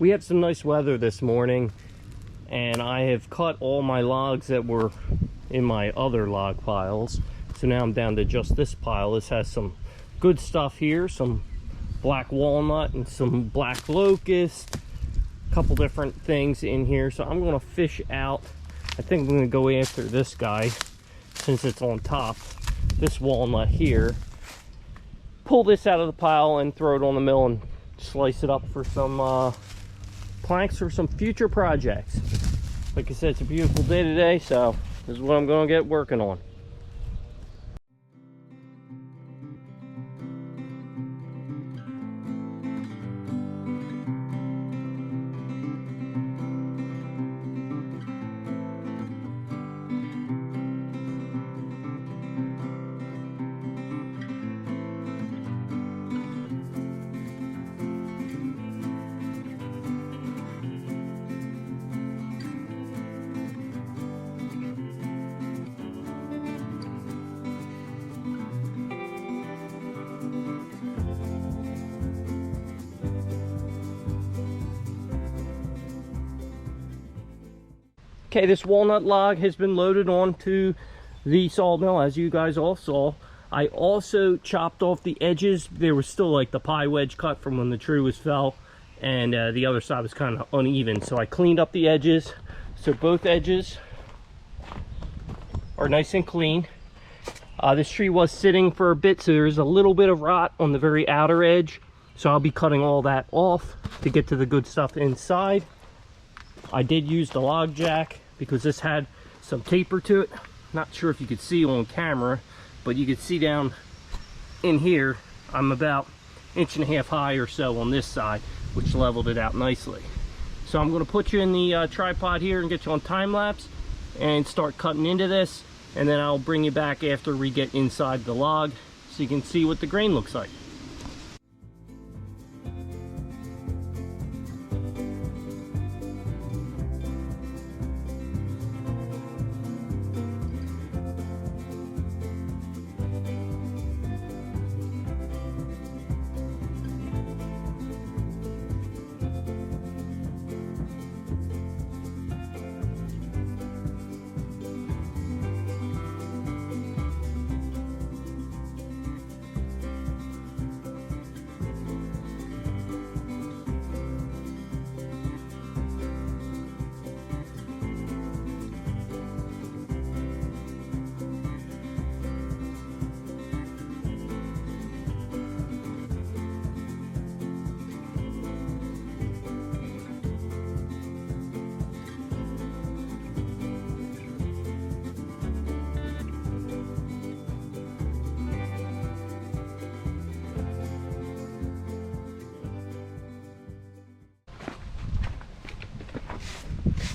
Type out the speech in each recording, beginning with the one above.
We had some nice weather this morning, and I have cut all my logs that were in my other log piles. So now I'm down to just this pile. This has some good stuff here, some black walnut and some black locust, a couple different things in here. So I'm going to fish out, I think I'm going to go after this guy since it's on top, this walnut here. Pull this out of the pile and throw it on the mill and slice it up for some planks for some future projects. Like I said, it's a beautiful day today, so this is what I'm going to get working on. Okay, this walnut log has been loaded onto the sawmill, as you guys all saw. I also chopped off the edges. There was still like the pie wedge cut from when the tree was fell, and the other side was kind of uneven. So I cleaned up the edges. So both edges are nice and clean. This tree was sitting for a bit, so there's a little bit of rot on the very outer edge. So I'll be cutting all that off to get to the good stuff inside. I did use the log jack because this had some taper to it. Not sure if you could see on camera, but you could see down in here, I'm about 1.5 inches high or so on this side, which leveled it out nicely. So I'm going to put you in the tripod here and get you on time lapse and start cutting into this, and then I'll bring you back after we get inside the log so you can see what the grain looks like.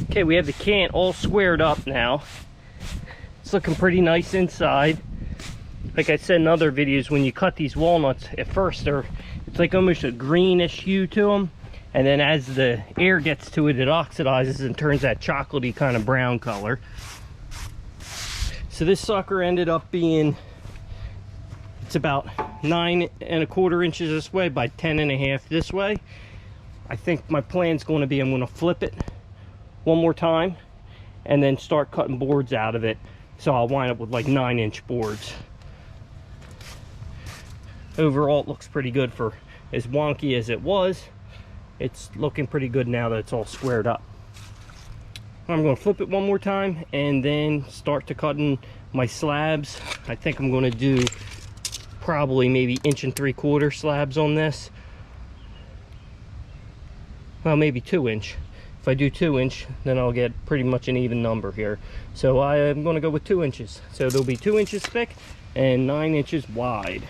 Okay, we have the cant all squared up now. It's looking pretty nice inside. Like I said in other videos, when you cut these walnuts, at first it's like almost a greenish hue to them, and then as the air gets to it, it oxidizes and turns that chocolatey kind of brown color. So this sucker ended up being, it's about 9¼ inches this way by 10½ this way. I think my plan's going to be I'm going to flip it one more time and then start cutting boards out of it, so I'll wind up with like 9-inch boards. Overall it looks pretty good for as wonky as it was. It's looking pretty good now that it's all squared up. I'm going to flip it one more time and then start to cutting my slabs. I think I'm going to do probably maybe 1¾ inch slabs on this. Well, maybe 2-inch. If I do 2-inch, then I'll get pretty much an even number here. So I am going to go with 2 inches. So they'll be 2 inches thick and 9 inches wide.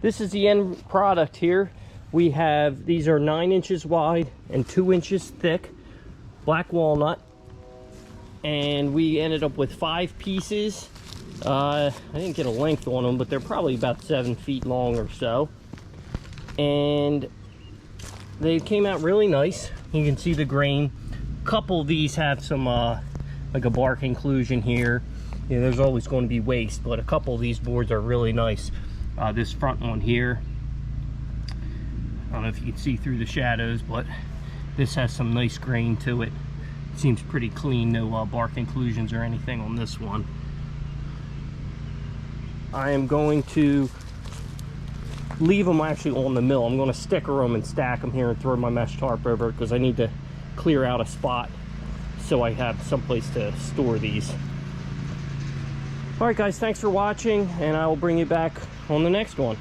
this is the end product here. We have, these are 9 inches wide and 2 inches thick black walnut, and we ended up with 5 pieces. I didn't get a length on them, but they're probably about 7 feet long or so, and they came out really nice. You can see the grain. A couple of these have some like a bark inclusion here. You know, there's always going to be waste, but a couple of these boards are really nice. This front one here, I don't know if you can see through the shadows, but this has some nice grain to it. Seems pretty clean, no bark inclusions or anything on this one. I am going to leave them actually on the mill. I'm going to sticker them and stack them here and throw my mesh tarp over it, because I need to clear out a spot so I have someplace to store these. All right, guys, thanks for watching, and I will bring you back on the next one.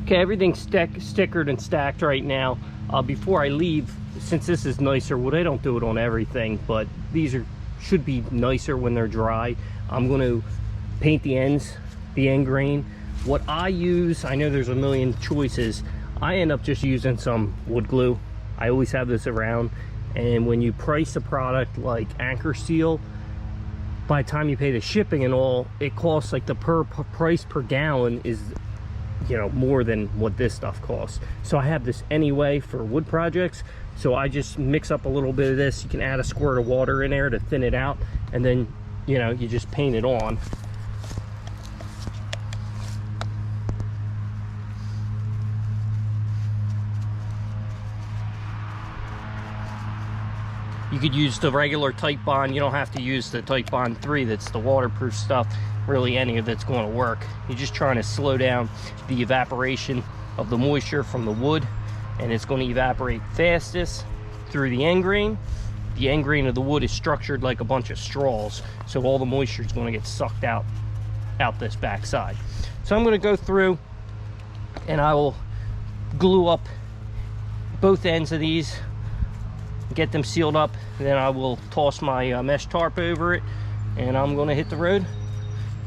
Okay, everything's stickered and stacked right now. Before I leave, since this is nicer wood, I don't do it on everything, but these should be nicer when they're dry. I'm going to paint the ends, the end grain. What I use, I know there's a million choices. I end up just using some wood glue. I always have this around, and when you price a product like Anchor Seal, by the time you pay the shipping and all, it costs like the price per gallon is, you know, more than what this stuff costs. So I have this anyway for wood projects, so I just mix up a little bit of this. You can add a squirt of water in there to thin it out, and then, you know, you just paint it on. You could use the regular Type Bond. You don't have to use the Type Bond 3, that's the waterproof stuff. Really, any of it's going to work. You're just trying to slow down the evaporation of the moisture from the wood, and it's going to evaporate fastest through the end grain. The end grain of the wood is structured like a bunch of straws, so all the moisture is going to get sucked out this back side. So I'm going to go through and I will glue up both ends of these, get them sealed up, and then I will toss my mesh tarp over it, and I'm going to hit the road,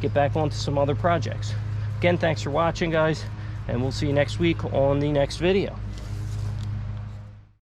get back onto some other projects. Again, thanks for watching, guys, and we'll see you next week on the next video.